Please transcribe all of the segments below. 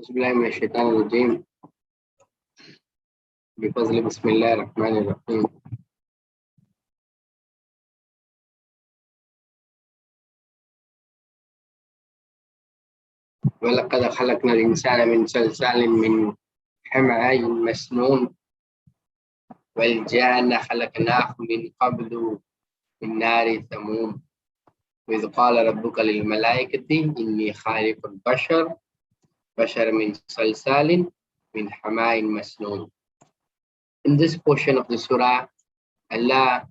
أعوذ بالله من الشيطان الرجيم بفضل بسم الله الرحمن الرحيم ولقد خلقنا الإنسان من صلصال من حمأ مسنون والجان خلقناه من قبل من نار سموم وإذ قال ربك للملائكة إني خالق بشر من صلصال من حمأ مسنون. In this portion of the surah, Allah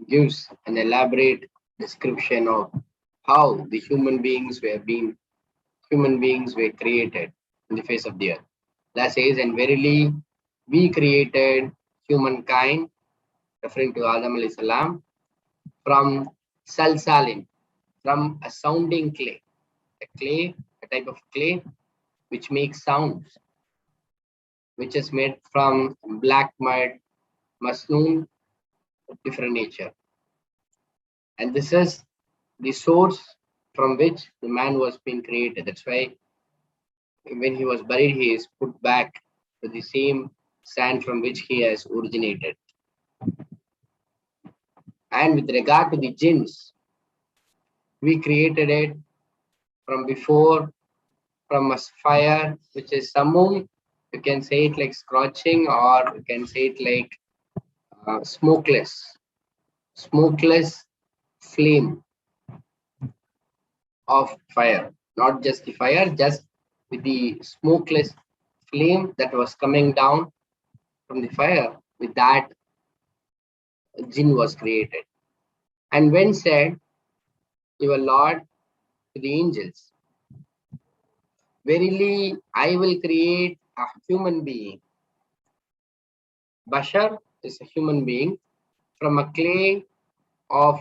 gives an elaborate description of how the human beings were created in the face of the earth. Allah says, and verily we created humankind, referring to Adam alayhi salam, from salsalin, from a sounding clay, a type of clay which makes sounds, which is made from black mud, masnoon, of different nature. And this is the source from which the man was being created. That's why when he was buried, he is put back to the same sand from which he has originated. And with regard to the jinns, we created it from before, from a fire, which is samum. You can say it like scorching, or you can say it like smokeless flame of fire. Not just the fire, just with the smokeless flame that was coming down from the fire. With that, jinn was created. And when said, your Lord to the angels, verily I will create a human being. Bashar is a human being from a clay of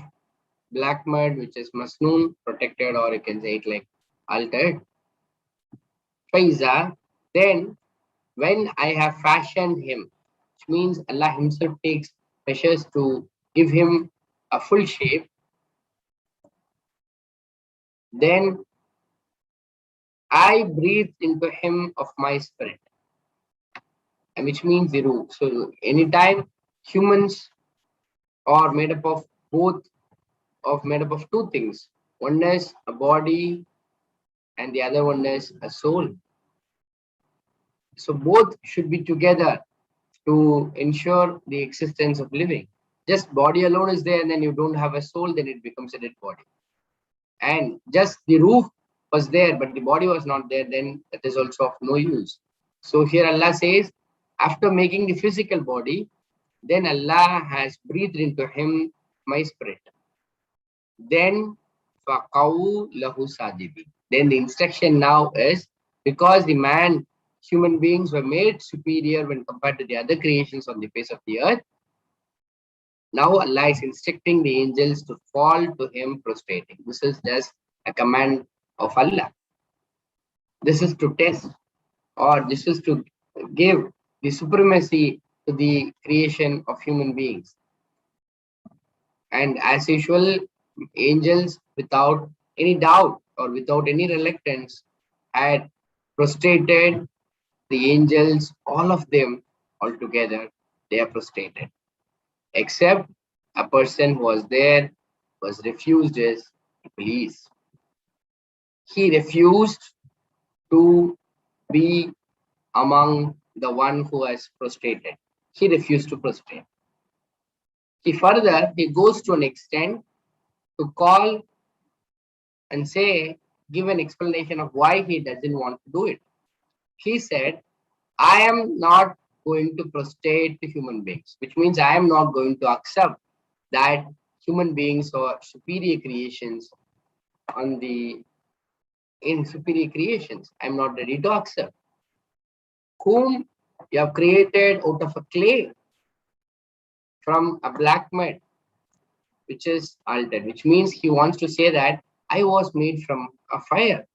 black mud, which is masnoon, protected, or you can say it like altered. Faiza, then when I have fashioned him, which means Allah himself takes measures to give him a full shape, then I breathe into him of my spirit, and which means the ruh. So anytime humans are made up of two things. One is a body and the other one is a soul. So both should be together to ensure the existence of living. Just body alone is there and then you don't have a soul, then it becomes a dead body. And just the roof was there, but the body was not there, then that is also of no use. So here Allah says, after making the physical body, then Allah has breathed into him my spirit. Then فَقَوْا لَهُ سَاجِدِينَ. Then the instruction now is, because the human beings were made superior when compared to the other creations on the face of the earth, now Allah is instructing the angels to fall to him prostrating. This is just a command of Allah. This is to test, or this is to give the supremacy to the creation of human beings. And as usual, angels, without any doubt or without any reluctance, had prostrated the angels, all of them altogether, they are prostrated. Except a person who was there, was refused his Iblis. He refused to be among the one who has prostrated. He refused to prostrate. He goes to an extent to call and give an explanation of why he doesn't want to do it. He said, I am not going to prostrate to human beings, which means I am not going to accept that human beings are superior creations in superior creations. I'm not ready to accept. Whom you have created out of a clay from a black mud, which is altered, which means he wants to say that I was made from a fire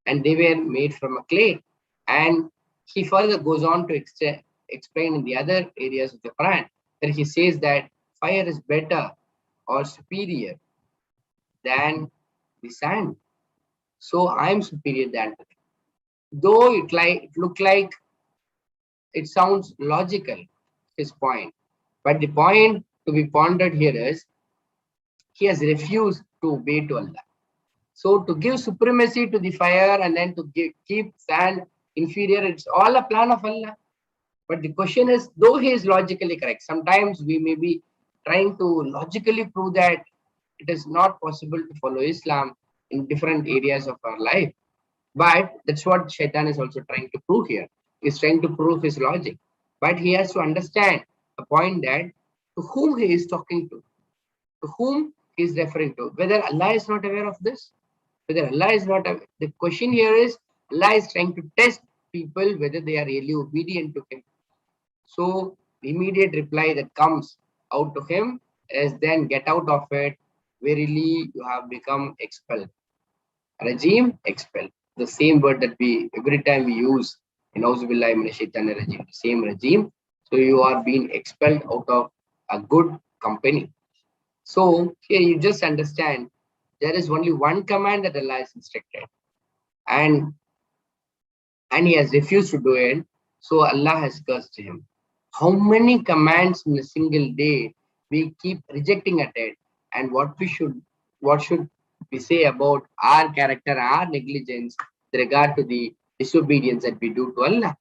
and they were made from a clay. And he further goes on to explain in the other areas of the Quran that he says that fire is better or superior than the sand. So I am superior than them. Though it look like it sounds logical, his point. But the point to be pondered here is he has refused to obey to Allah. So to give supremacy to the fire and then to keep sand inferior, it's all a plan of Allah. But the question is, though he is logically correct, sometimes we may be trying to logically prove that it is not possible to follow Islam in different areas of our life. But that's what Shaitan is also trying to prove here. He's trying to prove his logic. But he has to understand the point that to whom he is talking to whom he is referring to. Whether Allah is not aware of this, whether Allah is not aware. The question here is Allah is trying to test people whether they are really obedient to him. So the immediate reply that comes out to him is then get out of it. Verily you have become expelled. Regime, expel. The same word that we every time we use in Auzubillahi Minash Shaitanir Rajim, the same regime. So you are being expelled out of a good company. So here you just understand there is only one command that Allah has instructed, and he has refused to do it. So Allah has cursed him. How many commands in a single day we keep rejecting at it, and what should we say about our character, our negligence with regard to the disobedience that we do to Allah?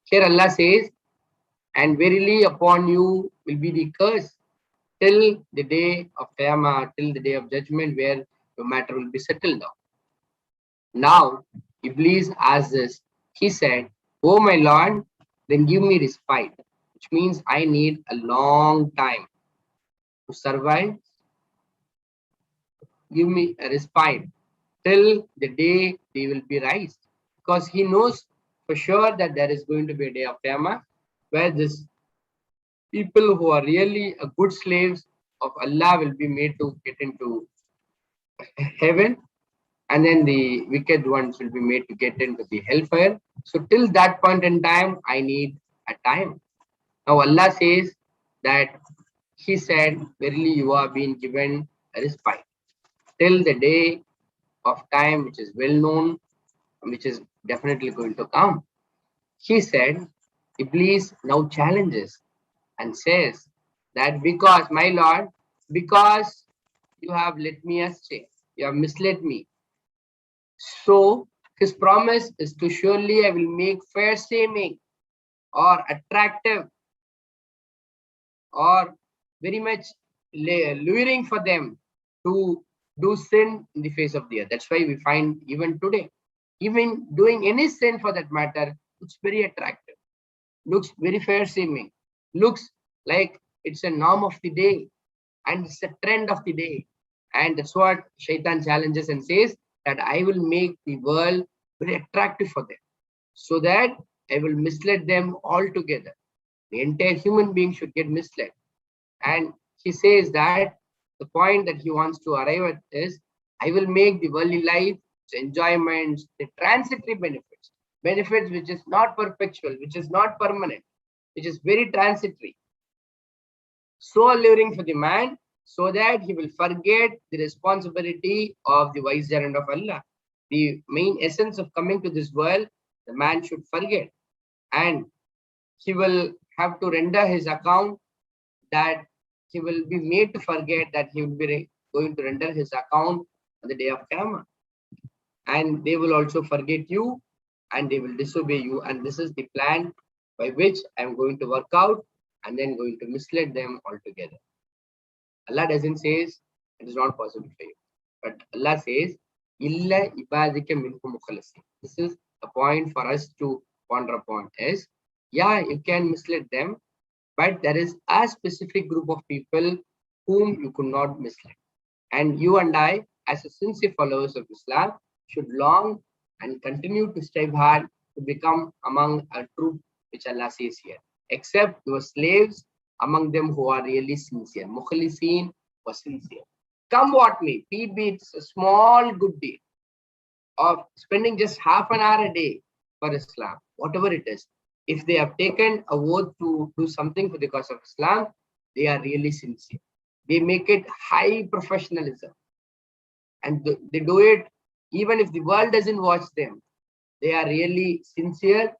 Here Allah says, and verily upon you will be the curse till the day of Qiyamah, till the day of judgment, where the matter will be settled down. Now, Iblis asked this. He said, "Oh my Lord, then give me respite," which means I need a long time to survive. Give me a respite till the day they will be raised. Because he knows for sure that there is going to be a day of Qiyamah where this people who are really a good slaves of Allah will be made to get into heaven, and then the wicked ones will be made to get into the hellfire. So till that point in time, I need a time. Now Allah says that He said, verily you are being given a respite till the day of time which is well known, which is definitely going to come. He said, Iblis now challenges and says that because, my Lord, because you have led me astray, you have misled me. So his promise is to surely I will make fair seeming or attractive or very much luring for them to do sin in the face of the earth. That's why we find even today, even doing any sin for that matter, it's very attractive, looks very fair seeming, looks like it's a norm of the day and it's a trend of the day. And that's what Shaitan challenges and says that I will make the world very attractive for them so that I will mislead them altogether. The entire human being should get misled. And he says that the point that he wants to arrive at is I will make the worldly life, the enjoyments, the transitory benefits which is not perpetual, which is not permanent, which is very transitory, so alluring for the man so that he will forget the responsibility of the vicegerent of Allah. The main essence of coming to this world, the man should forget, and he will have to render his account, that he will be made to forget that he will be going to render his account on the day of Qiyamah. And they will also forget you and they will disobey you. And this is the plan by which I am going to work out and then going to mislead them altogether. Allah doesn't say it is not possible for you. But Allah says, Illa ibadika minhum mukhlasin. This is a point for us to ponder upon is, yeah, you can mislead them, but there is a specific group of people whom you could not mislead. And you and I, as a sincere followers of Islam, should long and continue to strive hard to become among a troop which Allah says here. Except your slaves among them who are really sincere. Mukhlisin was sincere. Come what may, be it a small good deed of spending just half an hour a day for Islam, whatever it is. If they have taken a oath to do something for the cause of Islam, they are really sincere. They make it high professionalism. And they do it even if the world doesn't watch them. they are really sincere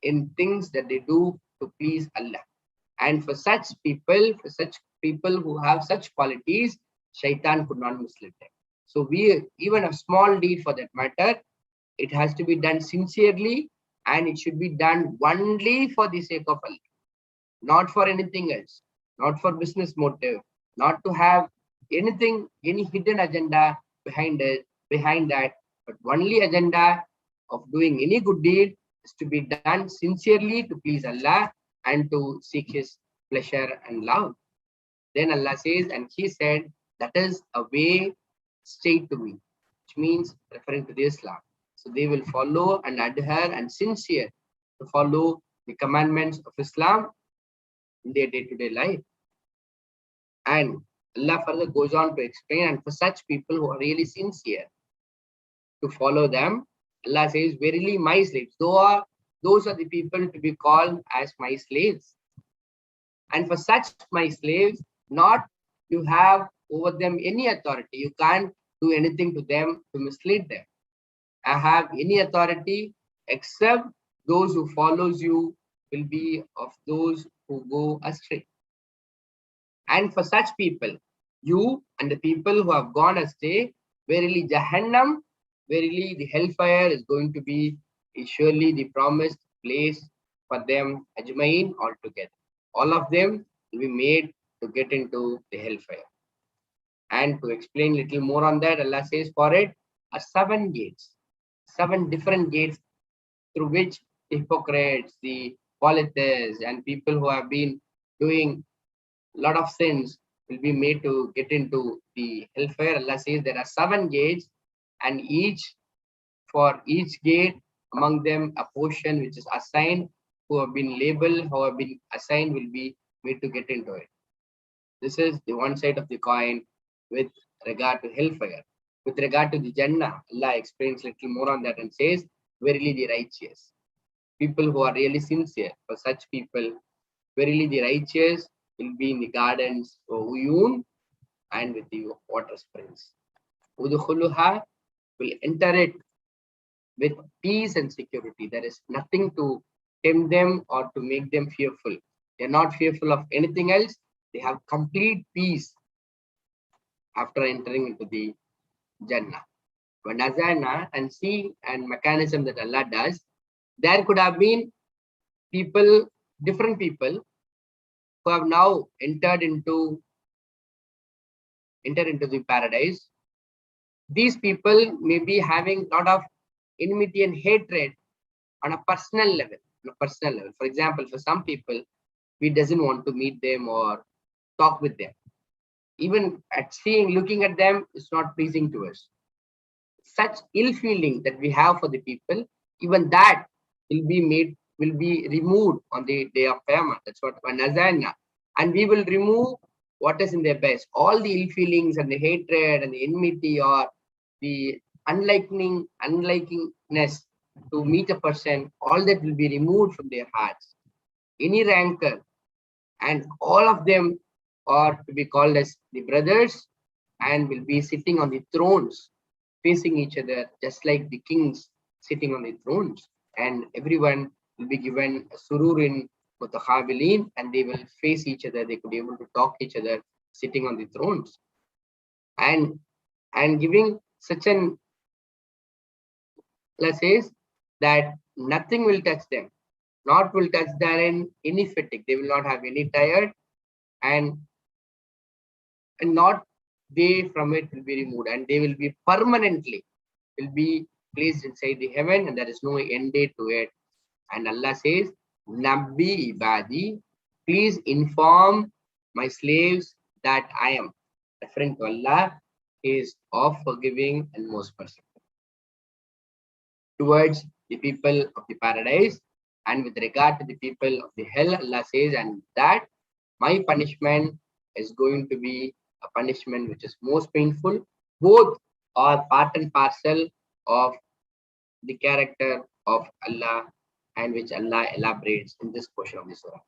in things that they do to please Allah. And for such people who have such qualities, shaitan could not mislead them. So even a small deed for that matter, it has to be done sincerely, and it should be done only for the sake of Allah, not for anything else, not for business motive, not to have anything, any hidden agenda behind that, but only agenda of doing any good deed is to be done sincerely to please Allah and to seek His pleasure and love. Then Allah says, and He said, that is a way straight to me, which means referring to the Islam. So they will follow and adhere and sincere to follow the commandments of Islam in their day-to-day life. And Allah further goes on to explain, and for such people who are really sincere to follow them, Allah says, verily my slaves, those are the people to be called as my slaves. And for such my slaves, not you have over them any authority. You can't do anything to them to mislead them. I have any authority except those who follows you will be of those who go astray. And for such people, you and the people who have gone astray, verily Jahannam, verily the hellfire is going to be surely the promised place for them, ajmain altogether. All of them will be made to get into the hellfire. And to explain little more on that, Allah says for it are 7 gates, 7 different gates through which the hypocrites, the polytheists, and people who have been doing a lot of sins will be made to get into the hellfire. Allah says there are 7 gates, and for each gate among them a portion which is assigned, who have been labeled, who have been assigned will be made to get into it. This is the one side of the coin with regard to hellfire. With regard to the Jannah, Allah explains little more on that and says, verily the righteous, people who are really sincere, for such people, verily the righteous will be in the gardens of Uyun and with the water springs. Udkhuluha will enter it with peace and security. There is nothing to tempt them or to make them fearful. They are not fearful of anything else. They have complete peace after entering into the Jannah. But Nazana and see and mechanism that Allah does, there could have been people, different people who have now entered into the paradise. These people may be having a lot of enmity and hatred on a personal level. For example, for some people, we doesn't want to meet them or talk with them. Even at looking at them, it's not pleasing to us. Such ill feeling that we have for the people, even that will be removed on the day of Qiyamah. That's what Nazana. And we will remove what is in their best. All the ill feelings and the hatred and the enmity or the unlikingness to meet a person, all that will be removed from their hearts. Any rancor, and all of them are to be called as the brothers and will be sitting on the thrones, facing each other, just like the kings sitting on the thrones. And everyone will be given a sururin mutakabilin, and they will face each other. They could be able to talk each other sitting on the thrones. And giving such an, let's say, that nothing will touch them, not will touch therein any fatigue. They will not have any tired, and not they from it will be removed, and they will be permanently will be placed inside the heaven, and there is no end date to it. And Allah says, Nabbi ibadi, please inform my slaves that I am, referring to Allah, is of forgiving and most merciful towards the people of the paradise. And with regard to the people of the hell, Allah says, and that my punishment is going to be a punishment which is most painful. Both are part and parcel of the character of Allah, and which Allah elaborates in this portion of the surah.